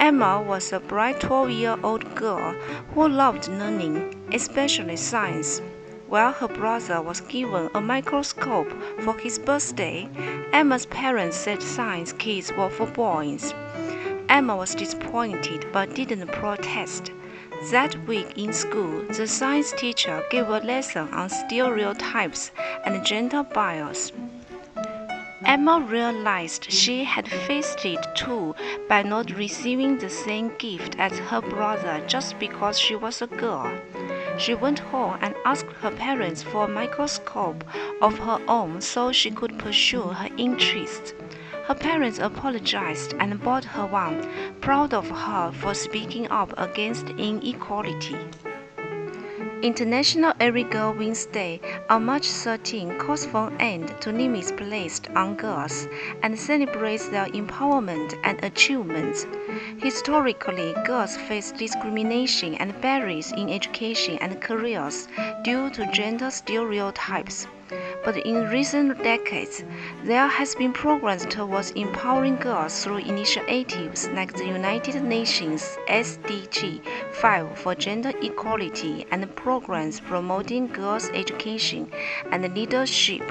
Emma was a bright 12-year-old girl who loved learning, especially science. While her brother was given a microscope for his birthday, Emma's parents said science kits were for boys. Emma was disappointed but didn't protest. That week in school, the science teacher gave a lesson on stereotypes and gender bias. Emma realized she had faced it too by not receiving the same gift as her brother just because she was a girl. She went home and asked her parents for a microscope of her own so she could pursue her interests. Her parents apologized and bought her one, proud of her for speaking up against inequality. International Every Girl Wins Day on March 13 calls for an end to limits placed on girls and celebrates their empowerment and achievements. Historically, girls face discrimination and barriers in education and careers due to gender stereotypes. But in recent decades, there has been progress towards empowering girls through initiatives like the United Nations SDG 5 for gender equality and programs promoting girls' education and leadership.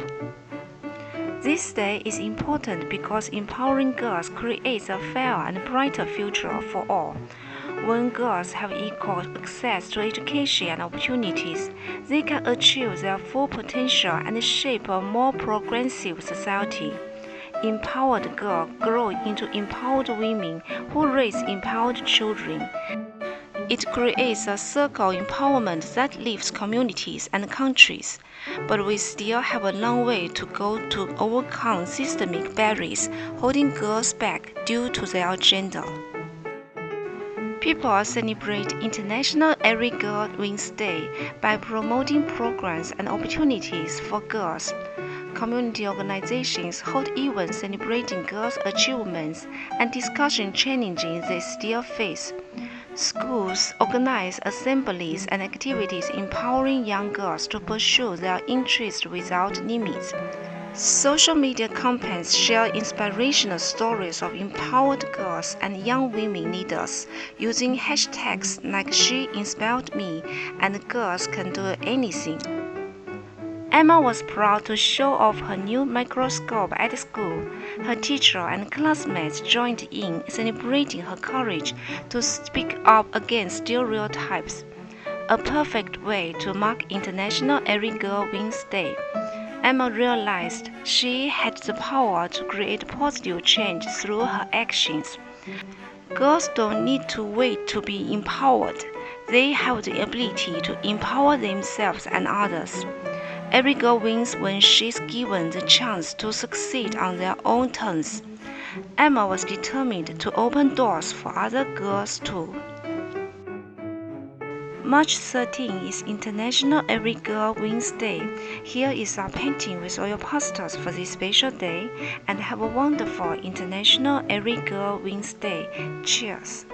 This day is important because empowering girls creates a fair and brighter future for all. When girls have equal access to education and opportunities, they can achieve their full potential and shape a more progressive society. Empowered girls grow into empowered women who raise empowered children. It creates a circle of empowerment that lifts communities and countries. But we still have a long way to go to overcome systemic barriers holding girls back due to their gender. People celebrate International Every Girl Wins Day by promoting programs and opportunities for girls. Community organizations hold events celebrating girls' achievements and discussing challenges they still face. Schools organize assemblies and activities empowering young girls to pursue their interests without limits. Social media campaigns share inspirational stories of empowered girls and young women leaders using hashtags like "She inspired me" and "Girls can do anything." Emma was proud to show off her new microscope at school. Her teacher and classmates joined in celebrating her courage to speak up against stereotypes. A perfect way to mark International Every Girl Wins Day. Emma realized she had the power to create positive change through her actions. Girls don't need to wait to be empowered. They have the ability to empower themselves and others. Every girl wins when she's given the chance to succeed on their own terms. Emma was determined to open doors for other girls too. March 13 is International Every Girl Wins Day. Here is our painting with oil pastels for this special day, and have a wonderful International Every Girl Wins Day. Cheers!